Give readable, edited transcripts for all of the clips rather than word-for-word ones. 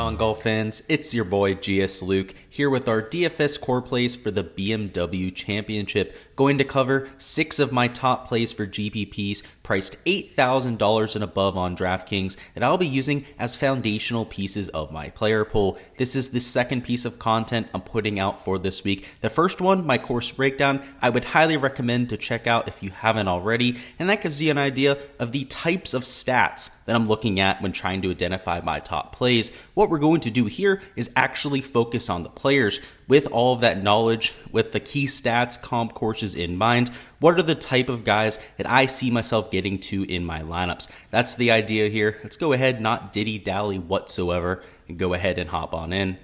on, golf fans? It's your boy Gsluke here with our DFS core plays for the BMW Championship. Going to cover 6 of my top plays for GPPs priced $8,000 and above on Draftkings that I'll be using as foundational pieces of my player pool. This is the second piece of content I'm putting out for this week. The first one, my course breakdown, I would highly recommend to check out if you haven't already, and that gives you an idea of the types of stats that I'm looking at when trying to identify my top plays. What we're going to do here is actually focus on the players. With all of that knowledge, with the key stats, comp courses in mind, what are the type of guys that I see myself getting to in my lineups? That's the idea here. Let's go ahead, not dilly-dally whatsoever, and go ahead and hop on in.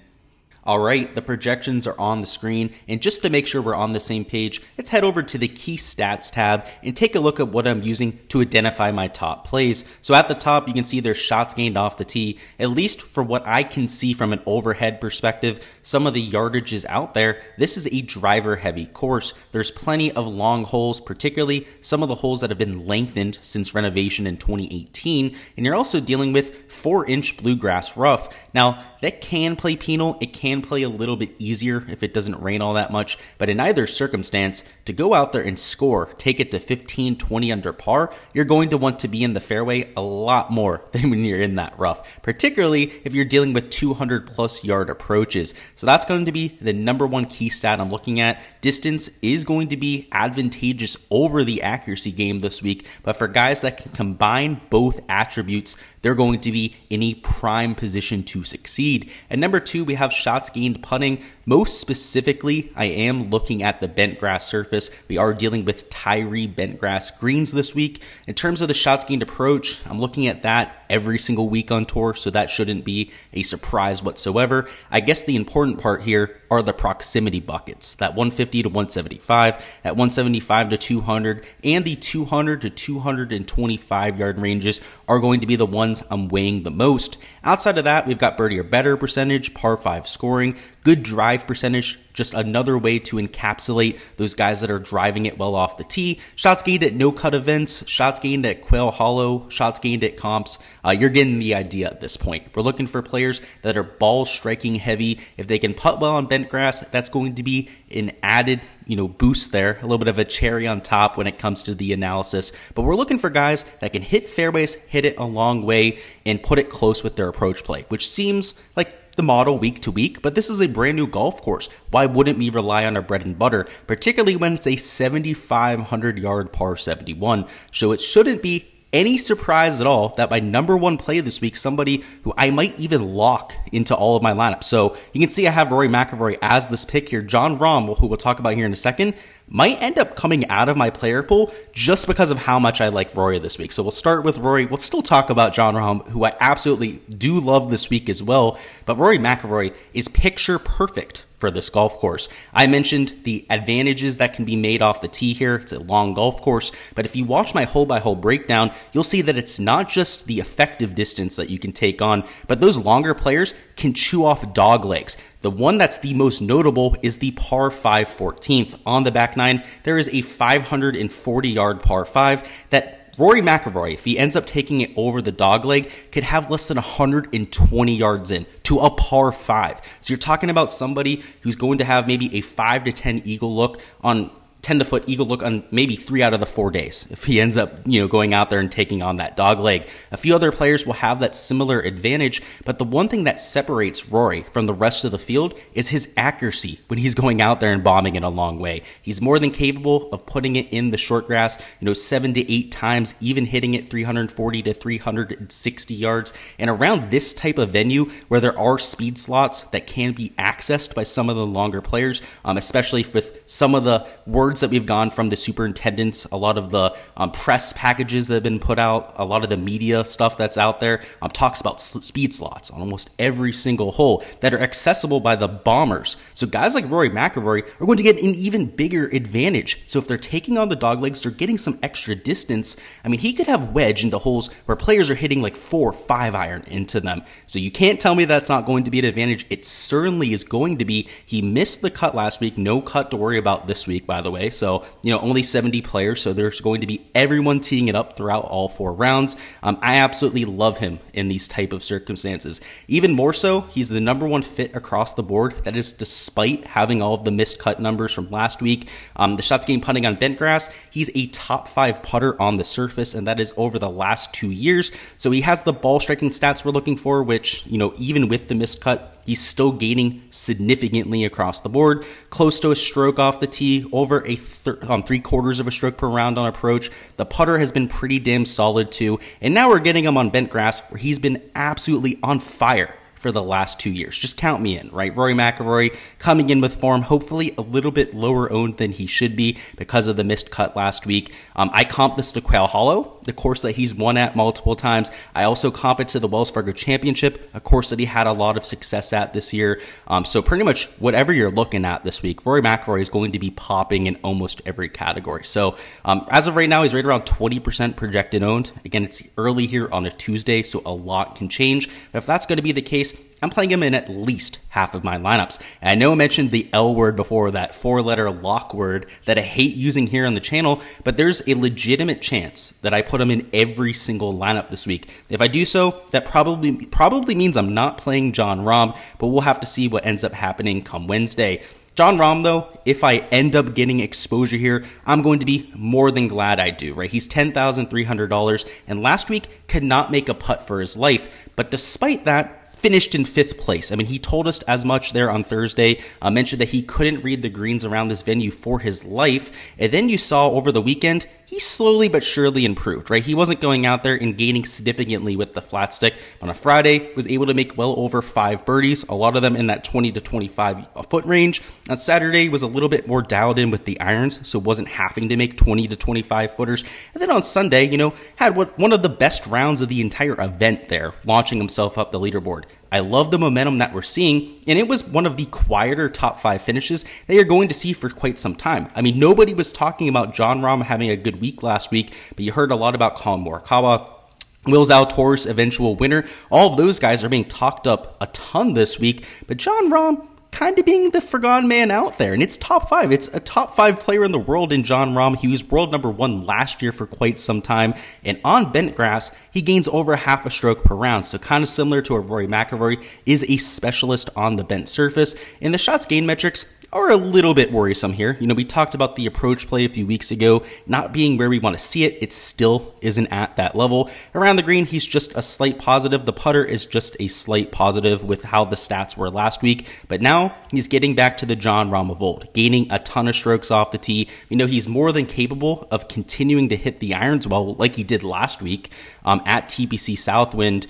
All right, the projections are on the screen, and just to make sure we're on the same page, let's head over to the Key Stats tab and take a look at what I'm using to identify my top plays. So at the top, you can see there's shots gained off the tee. At least for what I can see from an overhead perspective, some of the yardages out there, this is a driver-heavy course. There's plenty of long holes, particularly some of the holes that have been lengthened since renovation in 2018, and you're also dealing with 4-inch bluegrass rough. Now, that can play penal, it can play a little bit easier if it doesn't rain all that much, but in either circumstance, to go out there and score, take it to 15, 20 under par, you're going to want to be in the fairway a lot more than when you're in that rough, particularly if you're dealing with 200 plus yard approaches. So that's going to be the number one key stat I'm looking at. Distance is going to be advantageous over the accuracy game this week, but for guys that can combine both attributes, they're going to be in a prime position to succeed. And number 2, we have shots gained putting. Most specifically, I am looking at the bent grass surface. We are dealing with Tyree bent grass greens this week. In terms of the shots gained approach, I'm looking at that every single week on tour, so that shouldn't be a surprise whatsoever. I guess the important part here are the proximity buckets, that 150 to 175, at 175 to 200, and the 200 to 225 yard ranges are going to be the ones I'm weighing the most. Outside of that, we've got birdie or better percentage, par 5 scoring, good drive percentage, just another way to encapsulate those guys that are driving it well off the tee. Shots gained at no-cut events, shots gained at Quail Hollow, shots gained at comps. You're getting the idea at this point. We're looking for players that are ball striking heavy. If they can putt well on bent grass, that's going to be an added boost there, a little bit of a cherry on top when it comes to the analysis. But we're looking for guys that can hit fairways, hit it a long way, and put it close with their approach play, which seems like the model week to week, but this is a brand new golf course. Why wouldn't we rely on our bread and butter, particularly when it's a 7,500 yard par 71? So it shouldn't be any surprise at all that my number one play this week, somebody who I might even lock into all of my lineups. So you can see I have Rory Mcilroy as this pick here. Jon Rahm, who we'll talk about here in a second, might end up coming out of my player pool just because of how much I like Rory this week. So we'll start with Rory. We'll still talk about Jon Rahm, who I absolutely do love this week as well. But Rory Mcilroy is picture perfect for this golf course. I mentioned the advantages that can be made off the tee here. It's a long golf course, but if you watch my hole-by-hole breakdown, you'll see that it's not just the effective distance that you can take on, but those longer players can chew off dog legs. The one that's the most notable is the par 5 14th. On the back nine, there is a 540 yard par 5 that Rory Mcilroy, if he ends up taking it over the dogleg, could have less than 120 yards in to a par 5. So you're talking about somebody who's going to have maybe a 5 to 10 eagle look on 10 to foot eagle look on maybe 3 out of the 4 days if he ends up going out there and taking on that dog leg. A few other players will have that similar advantage, but the one thing that separates Rory from the rest of the field is his accuracy when he's going out there and bombing it a long way. He's more than capable of putting it in the short grass 7 to 8 times, even hitting it 340 to 360 yards. And around this type of venue where there are speed slots that can be accessed by some of the longer players, especially with some of the words that we've gone from the superintendents, a lot of the press packages that have been put out, a lot of the media stuff that's out there talks about speed slots on almost every single hole that are accessible by the bombers. So guys like Rory Mcilroy are going to get an even bigger advantage. So if they're taking on the doglegs, they're getting some extra distance. I mean, he could have wedge into holes where players are hitting like 4 or 5 iron into them. So you can't tell me that's not going to be an advantage. It certainly is going to be. He missed the cut last week. No cut to worry about this week, by the way. way. So, only 70 players. So there's going to be everyone teeing it up throughout all 4 rounds. I absolutely love him in these type of circumstances. Even more so, he's the #1 fit across the board. That is despite having all of the missed cut numbers from last week. The shots gained putting on bent grass, he's a top 5 putter on the surface, and that is over the last 2 years. So he has the ball striking stats we're looking for, which, even with the missed cut, he's still gaining significantly across the board, close to a stroke off the tee, over a 3/4 of a stroke per round on approach. The putter has been pretty damn solid too, and now we're getting him on bent grass where he's been absolutely on fire for the last 2 years. Just count me in, right? Rory Mcilroy coming in with form, hopefully a little bit lower owned than he should be because of the missed cut last week. I comp this to Quail Hollow, the course that he's won at multiple times. I also comp it to the Wells Fargo Championship, a course that he had a lot of success at this year. So pretty much whatever you're looking at this week, Rory Mcilroy is going to be popping in almost every category. So as of right now, he's right around 20% projected owned. Again, it's early here on a Tuesday, so a lot can change. But if that's going to be the case, I'm playing him in at least half of my lineups. And I know I mentioned the L word before, that 4-letter lock word that I hate using here on the channel, but there's a legitimate chance that I put him in every single lineup this week. If I do so, that probably means I'm not playing Jon Rahm, but we'll have to see what ends up happening come Wednesday. Jon Rahm, though, if I end up getting exposure here, I'm going to be more than glad I do, right? He's $10,300, and last week could not make a putt for his life, but despite that, finished in 5th place. I mean, he told us as much there on Thursday, mentioned that he couldn't read the greens around this venue for his life. And then you saw over the weekend, he slowly but surely improved, right? He wasn't going out there and gaining significantly with the flat stick. On a Friday, was able to make well over 5 birdies, a lot of them in that 20 to 25 foot range. On Saturday, was a little bit more dialed in with the irons, so wasn't having to make 20 to 25 footers. And then on Sunday, had one of the best rounds of the entire event there, launching himself up the leaderboard. I love the momentum that we're seeing, and it was one of the quieter top 5 finishes that you're going to see for quite some time. I mean, nobody was talking about Jon Rahm having a good week last week, but you heard a lot about Collin Morikawa, Will Zalatoris, eventual winner. All of those guys are being talked up a ton this week, but Jon Rahm kind of being the forgotten man out there, and it's top 5. It's a top 5 player in the world in Jon Rahm. He was world #1 last year for quite some time, and on bent grass, he gains over half a stroke per round, so kind of similar to a Rory Mcilroy, is a specialist on the bent surface, and the shots gain metrics are a little bit worrisome here. We talked about the approach play a few weeks ago not being where we want to see it. It still isn't at that level. Around the green, he's just a slight positive. The putter is just a slight positive with how the stats were last week. But now he's getting back to the Jon Rahm of old, gaining a ton of strokes off the tee. He's more than capable of continuing to hit the irons well, like he did last week at TPC Southwind.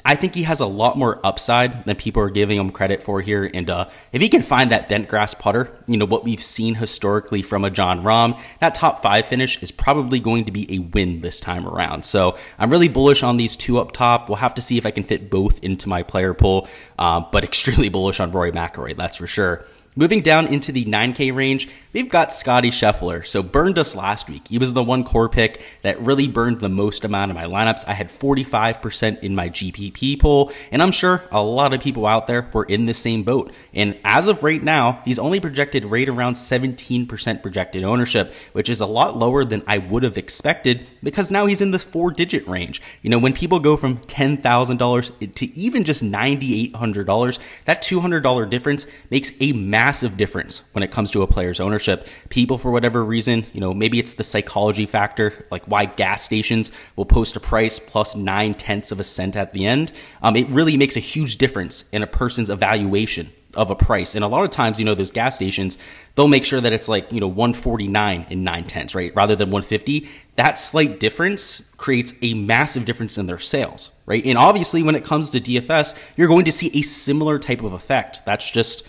I think he has a lot more upside than people are giving him credit for here. And if he can find that bent grass putter, what we've seen historically from a Jon Rahm, that top 5 finish is probably going to be a win this time around. So I'm really bullish on these 2 up top. We'll have to see if I can fit both into my player pool, but extremely bullish on Rory Mcilroy, that's for sure. Moving down into the 9K range, we've got Scotty Sheffler. So burned us last week. He was the one core pick that really burned the most amount of my lineups. I had 45% in my GPP pool, and I'm sure a lot of people out there were in the same boat. And as of right now, he's only projected right around 17% projected ownership, which is a lot lower than I would have expected because now he's in the 4-digit range. When people go from $10,000 to even just $9,800, that $200 difference makes a massive difference when it comes to a player's ownership. People, for whatever reason, maybe it's the psychology factor, like why gas stations will post a price plus 9/10 of a cent at the end. It really makes a huge difference in a person's evaluation of a price. And a lot of times, those gas stations, they'll make sure that it's like, $149 and 9/10, right? Rather than $150. That slight difference creates a massive difference in their sales, right? And obviously when it comes to DFS, you're going to see a similar type of effect. That's just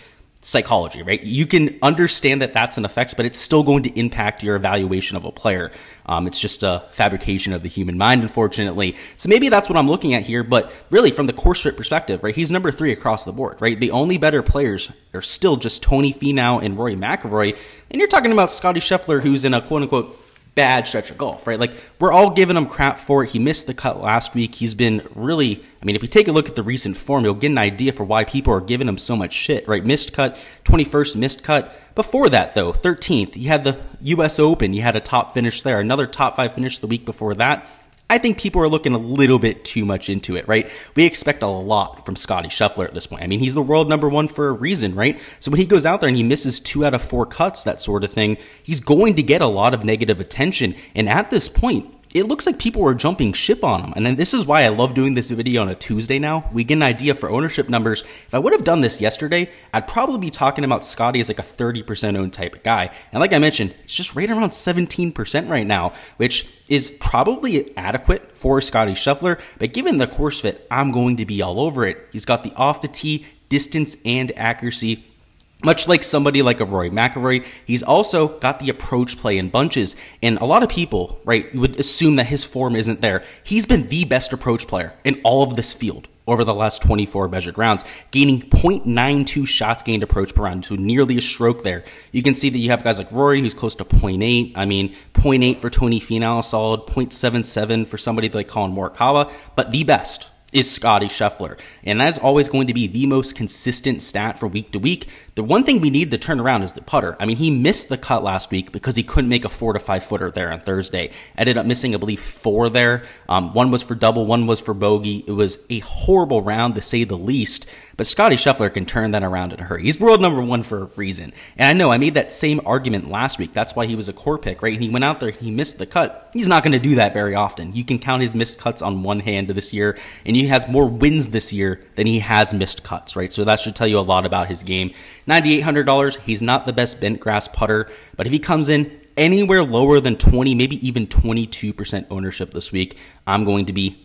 psychology, right? You can understand that that's an effect, but it's still going to impact your evaluation of a player. It's just a fabrication of the human mind, unfortunately. So maybe that's what I'm looking at here, but really from the course fit perspective, right? He's number 3 across the board, right? The only better players are still just Tony Finau and Rory McIlroy, and you're talking about Scotty Sheffler, who's in a quote-unquote bad stretch of golf, right? Like, we're all giving him crap for it. He missed the cut last week. He's been really, I mean, if we take a look at the recent form, you'll get an idea for why people are giving him so much shit, right? Missed cut, 21st missed cut. Before that, though, 13th, he had the U.S. Open. You had a top finish there. Another top 5 finish the week before that. I think people are looking a little bit too much into it, right? We expect a lot from Scotty Sheffler at this point. I mean, he's the world #1 for a reason, right? So when he goes out there and he misses 2 out of 4 cuts, that sort of thing, he's going to get a lot of negative attention. And at this point, it looks like people are jumping ship on him. And then this is why I love doing this video on a Tuesday now. We get an idea for ownership numbers. If I would have done this yesterday, I'd probably be talking about Scotty as like a 30% owned type of guy. And like I mentioned, it's just right around 17% right now, which is probably adequate for Scotty Sheffler. But given the course fit, I'm going to be all over it. He's got the off the tee, distance, and accuracy. Much like somebody like a Rory Mcilroy, he's also got the approach play in bunches. And a lot of people, right, would assume that his form isn't there. He's been the best approach player in all of this field over the last 24 measured rounds, gaining 0.92 shots gained approach per round, so nearly a stroke there. You can see that you have guys like Rory, who's close to 0.8. I mean, 0.8 for Tony Finau, solid, 0.77 for somebody like Colin Morikawa, but the best is Scotty Sheffler. And that is always going to be the most consistent stat for week to week. The one thing we need to turn around is the putter. I mean, he missed the cut last week because he couldn't make a 4 to 5 footer there on Thursday. Ended up missing, I believe, 4 there. One was for double, one was for bogey. It was a horrible round to say the least. But Scotty Sheffler can turn that around in a hurry. He's world #1 for a reason. And I know I made that same argument last week. That's why he was a core pick, right? And he went out there, he missed the cut. He's not going to do that very often. You can count his missed cuts on one hand this year, and he has more wins this year than he has missed cuts, right? So that should tell you a lot about his game. $9,800, he's not the best bent grass putter, but if he comes in anywhere lower than 20, maybe even 22% ownership this week, I'm going to be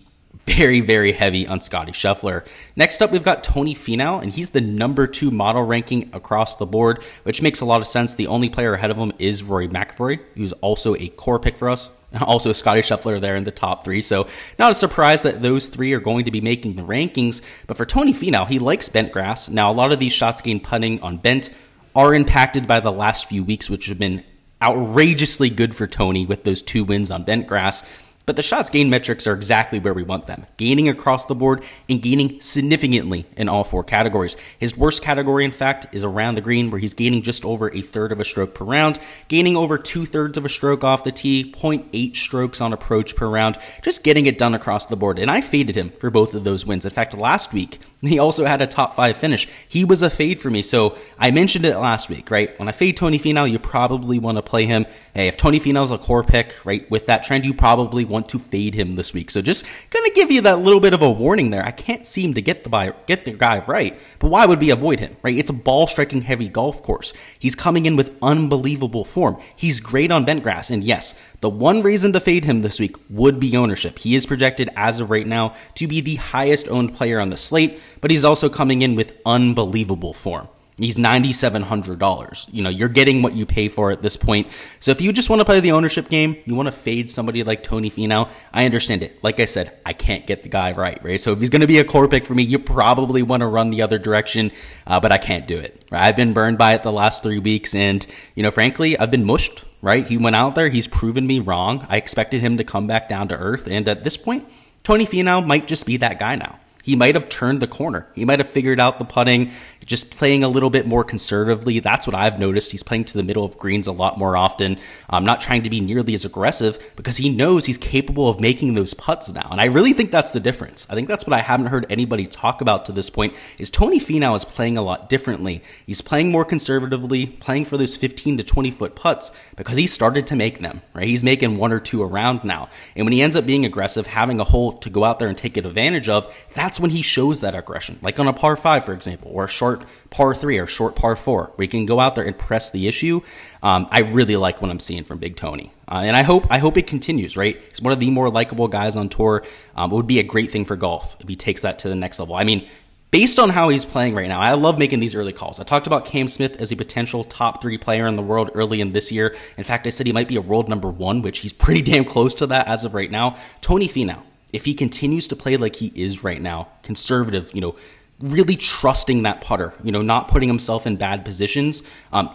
very, very heavy on Scotty Sheffler. Next up, we've got Tony Finau, and he's the #2 model ranking across the board, which makes a lot of sense. The only player ahead of him is Rory Mcilroy, who's also a core pick for us. Also Scotty Sheffler there in the top 3. So not a surprise that those 3 are going to be making the rankings. But for Tony Finau, he likes bent grass. Now, a lot of these shots gained putting on bent are impacted by the last few weeks, which have been outrageously good for Tony with those 2 wins on bent grass. But the shots gained metrics are exactly where we want them, gaining across the board and gaining significantly in all 4 categories. His worst category, in fact, is around the green, where he's gaining just over 1/3 of a stroke per round, gaining over 2/3 of a stroke off the tee, 0.8 strokes on approach per round, just getting it done across the board. And I faded him for both of those wins. In fact, last week, he also had a top 5 finish. He was a fade for me, so I mentioned it last week, right? When I fade Tony Finau, you probably want to play him. Hey, if Tony Finau's a core pick, right, with that trend, you probably want to fade him this week. So just gonna give you that little bit of a warning there. I can't seem to get the guy right, but why would we avoid him, right? It's a ball striking heavy golf course. He's coming in with unbelievable form. He's great on bent grass, and yes, the one reason to fade him this week would be ownership. He is projected as of right now to be the highest owned player on the slate, but he's also coming in with unbelievable form. He's $9,700. You know, you're getting what you pay for at this point. So if you just want to play the ownership game, you want to fade somebody like Tony Finau, I understand it. Like I said, I can't get the guy right? So if he's going to be a core pick for me, you probably want to run the other direction, but I can't do it. Right? I've been burned by it the last 3 weeks, and, you know, frankly, I've been mushed, right? He went out there, he's proven me wrong. I expected him to come back down to earth, and at this point, Tony Finau might just be that guy now. He might have turned the corner. He might have figured out the putting, just playing a little bit more conservatively. That's what I've noticed. He's playing to the middle of greens a lot more often. Not trying to be nearly as aggressive because he knows he's capable of making those putts now. And I really think that's the difference. I think that's what I haven't heard anybody talk about to this point is Tony Finau is playing a lot differently. He's playing more conservatively, playing for those 15 to 20 foot putts because he started to make them, right? He's making 1 or 2 a round now. And when he ends up being aggressive, having a hole to go out there and take advantage of, that's when he shows that aggression, like on a par 5, for example, or a short par 3 or short par 4, where he can go out there and press the issue. I really like what I'm seeing from Big Tony. And I hope it continues, right? He's one of the more likable guys on tour. It would be a great thing for golf if he takes that to the next level. I mean, based on how he's playing right now, I love making these early calls. I talked about Cam Smith as a potential top 3 player in the world early in this year. In fact, I said he might be a world #1, which he's pretty damn close to that as of right now. Tony Finau, if he continues to play like he is right now, conservative, you know, really trusting that putter, not putting himself in bad positions,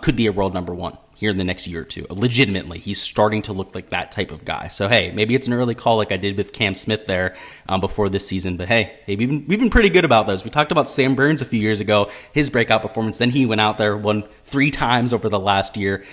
could be a world number one here in the next year or two. Legitimately, he's starting to look like that type of guy. So, hey, maybe it's an early call like I did with Cam Smith there before this season. But, hey, we've been pretty good about those. We talked about Sam Burns a few years ago, his breakout performance. Then he went out there, won 3 times over the last year.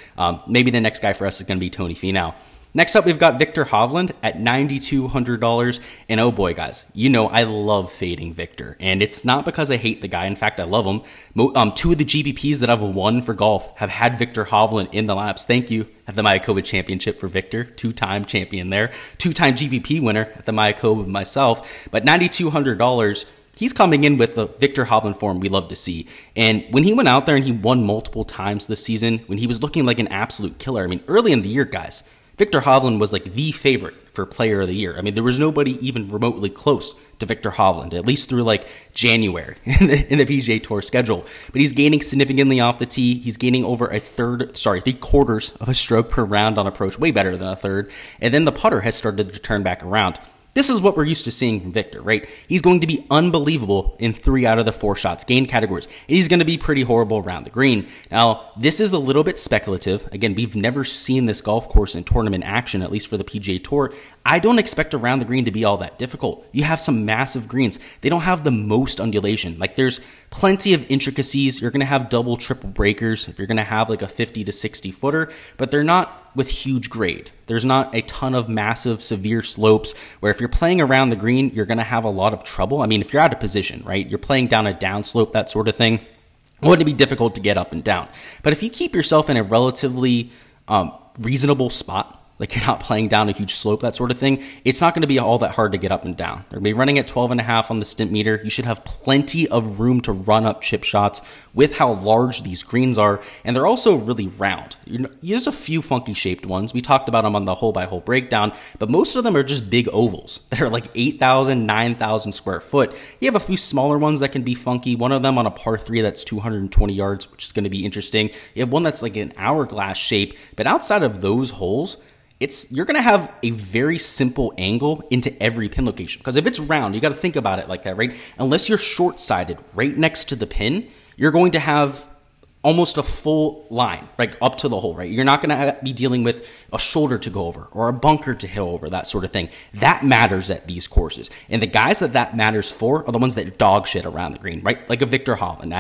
Maybe the next guy for us is going to be Tony Finau. Next up, we've got Viktor Hovland at $9,200. And oh boy, guys, I love fading Viktor. And it's not because I hate the guy. In fact, I love him. 2 of the GPPs that I've won for golf have had Viktor Hovland in the lineups. Thank you at the Mayakoba Championship for Viktor, 2-time champion there. 2-time GPP winner at the Mayakoba myself. But $9,200. He's coming in with the Viktor Hovland form we love to see. And when he went out there and he won multiple times this season, when he was looking like an absolute killer, I mean, early in the year, guys, Viktor Hovland was like the favorite for player of the year. I mean, there was nobody even remotely close to Viktor Hovland, at least through like January in the PGA Tour schedule. But he's gaining significantly off the tee. He's gaining over 3/4 of a stroke per round on approach, way better than a third. And then the putter has started to turn back around. This is what we're used to seeing from Viktor, right? He's going to be unbelievable in 3 out of the 4 shots gained categories. And he's going to be pretty horrible around the green. Now, this is a little bit speculative. Again, we've never seen this golf course in tournament action, at least for the PGA Tour. I don't expect around the green to be all that difficult. You have some massive greens. They don't have the most undulation. Like, there's plenty of intricacies. You're going to have double, triple breakers if you're going to have like a 50 to 60 footer, but they're not with huge grade. There's not a ton of massive, severe slopes where if you're playing around the green, you're going to have a lot of trouble. I mean, if you're out of position, right? You're playing down a downslope, that sort of thing. It would be difficult to get up and down. But if you keep yourself in a relatively reasonable spot, like you're not playing down a huge slope, that sort of thing, it's not going to be all that hard to get up and down. They're going to be running at 12.5 on the stimp meter. You should have plenty of room to run up chip shots with how large these greens are. And they're also really round. There's a few funky shaped ones. We talked about them on the hole-by-hole breakdown, but most of them are just big ovals that are like 8,000, 9,000 square foot. You have a few smaller ones that can be funky. One of them on a par 3 that's 220 yards, which is going to be interesting. You have one that's like an hourglass shape, but outside of those holes, you're going to have a very simple angle into every pin location. Because if it's round, you got to think about it like that, right? Unless you're short-sided right next to the pin, you're going to have almost a full line, like up to the hole, right? You're not going to be dealing with a shoulder to go over or a bunker to hit over, that sort of thing. That matters at these courses. And the guys that matters for are the ones that dog shit around the green, right? Like a Viktor Hovland.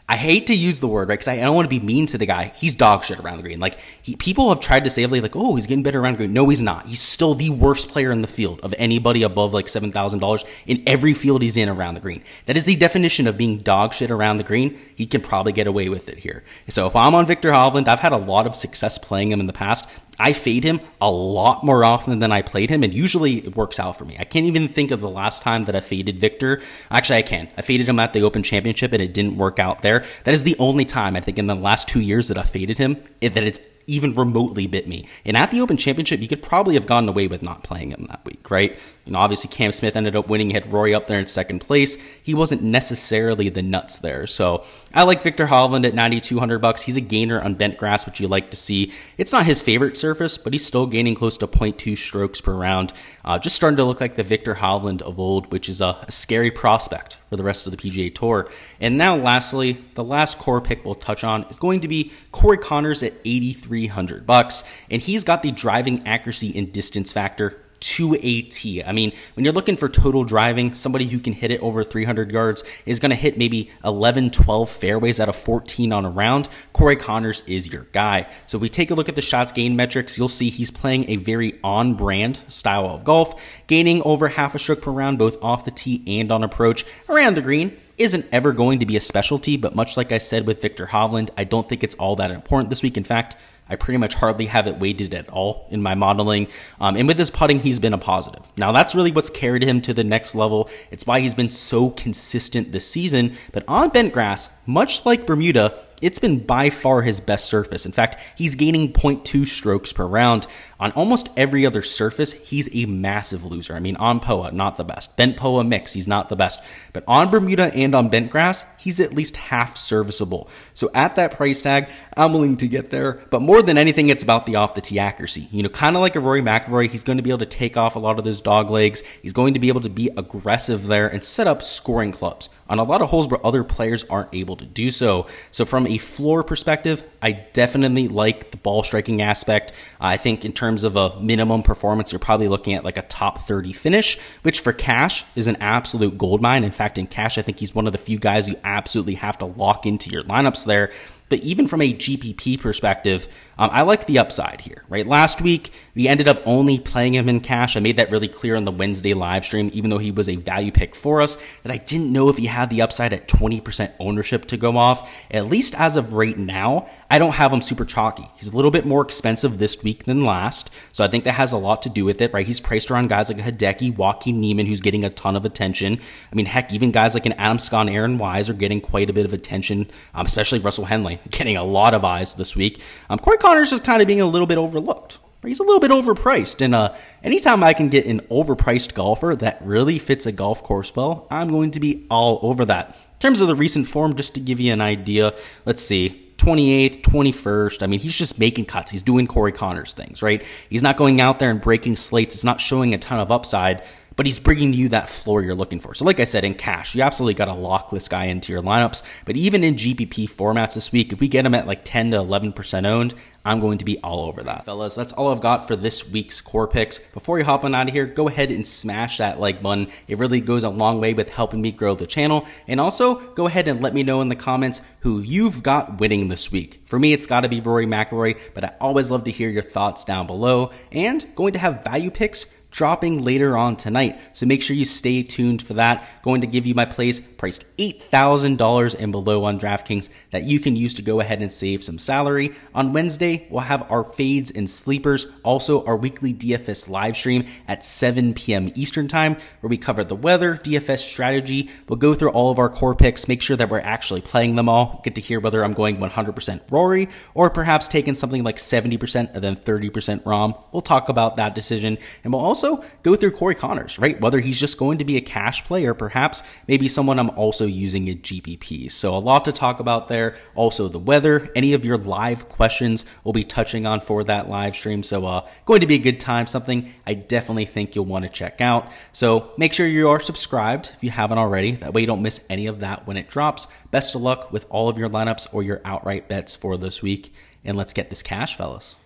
I hate to use the word, right? Because I don't want to be mean to the guy. He's dog shit around the green. Like, people have tried to say, like, oh, he's getting better around the green. No, he's not. He's still the worst player in the field of anybody above like $7,000 in every field he's in around the green. That is the definition of being dog shit around the green. He can probably get away with it here. So if I'm on Viktor Hovland, I've had a lot of success playing him in the past. I fade him a lot more often than I played him, and usually it works out for me. I can't even think of the last time that I faded Viktor. Actually, I can. I faded him at the Open Championship, and it didn't work out there. That is the only time, I think, in the last 2 years that I faded him, that it's even remotely bit me. And at the Open Championship, you could probably have gotten away with not playing him that week, right? Obviously Cam Smith ended up winning. He had Rory up there in second place. He wasn't necessarily the nuts there. So I like Viktor Hovland at $9,200. He's a gainer on bent grass, which you like to see. It's not his favorite surface, but he's still gaining close to 0.2 strokes per round. Just starting to look like the Viktor Hovland of old, which is a scary prospect for the rest of the PGA Tour. And now lastly, the last core pick we'll touch on is going to be Cory Connors at $8,300. And he's got the driving accuracy and distance factor to a T. I mean, when you're looking for total driving, somebody who can hit it over 300 yards is going to hit maybe 11, 12 fairways out of 14 on a round. Cory Connors is your guy. So if we take a look at the shots gained metrics, you'll see he's playing a very on-brand style of golf, gaining over half a stroke per round, both off the tee and on approach. Around the green isn't ever going to be a specialty, but much like I said with Viktor Hovland, I don't think it's all that important this week. In fact, I pretty much hardly have it weighted at all in my modeling. And with his putting, he's been a positive. Now, that's really what's carried him to the next level. It's why he's been so consistent this season. But on bent grass, much like Bermuda, it's been by far his best surface. In fact, he's gaining 0.2 strokes per round. On almost every other surface, he's a massive loser. I mean, on POA, not the best. Bent POA mix, he's not the best. But on Bermuda and on bent grass, he's at least half serviceable. So at that price tag, I'm willing to get there. But more than anything, it's about the off-the-tee accuracy. You know, kind of like a Rory Mcilroy, he's going to be able to take off a lot of those dog legs. He's going to be able to be aggressive there and set up scoring clubs on a lot of holes where other players aren't able to do so. So from a floor perspective, I definitely like the ball striking aspect. I think in terms of a minimum performance, you're probably looking at like a top 30 finish, which for cash is an absolute goldmine. In fact, in cash, I think he's one of the few guys you absolutely have to lock into your lineups there. But even from a GPP perspective, I like the upside here, right? Last week, we ended up only playing him in cash. I made that really clear on the Wednesday live stream, even though he was a value pick for us, that I didn't know if he had the upside at 20% ownership to go off. At least as of right now, I don't have him super chalky. He's a little bit more expensive this week than last, so I think that has a lot to do with it, right? He's priced around guys like Hideki, Joaquin Niemann, who's getting a ton of attention. I mean, heck, even guys like an Adam Scott and Aaron Wise are getting quite a bit of attention, especially Russell Henley, getting a lot of eyes this week. Cory Connors is kind of being a little bit overlooked. He's a little bit overpriced, and anytime I can get an overpriced golfer that really fits a golf course well, I'm going to be all over that. In terms of the recent form, just to give you an idea, let's see. 28th, 21st. I mean, he's just making cuts. He's doing Cory Connors things, right? He's not going out there and breaking slates. It's not showing a ton of upside, but he's bringing you that floor you're looking for. So like I said, in cash, you absolutely got to lock this guy into your lineups. But even in GPP formats this week, if we get him at like 10 to 11% owned, I'm going to be all over that. Fellas, that's all I've got for this week's core picks. Before you hop on out of here, go ahead and smash that like button. It really goes a long way with helping me grow the channel. And also, go ahead and let me know in the comments who you've got winning this week. For me, it's got to be Rory Mcilroy, but I always love to hear your thoughts down below. And going to have value picks dropping later on tonight, so make sure you stay tuned for that. Going to give you my plays priced $8,000 and below on DraftKings that you can use to go ahead and save some salary. On Wednesday, we'll have our fades and sleepers, also our weekly DFS live stream at 7 p.m. Eastern time, where we cover the weather, DFS strategy. We'll go through all of our core picks, make sure that we're actually playing them all, get to hear whether I'm going 100% Rory or perhaps taking something like 70% and then 30% Rom. We'll talk about that decision, and we'll also go through Cory Connors, right? Whether he's just going to be a cash play or perhaps maybe someone I'm also using in GPPs. So a lot to talk about there. Also the weather, any of your live questions we'll be touching on for that live stream. So going to be a good time, something I definitely think you'll want to check out. So make sure you are subscribed if you haven't already. That way you don't miss any of that when it drops. Best of luck with all of your lineups or your outright bets for this week. And let's get this cash, fellas.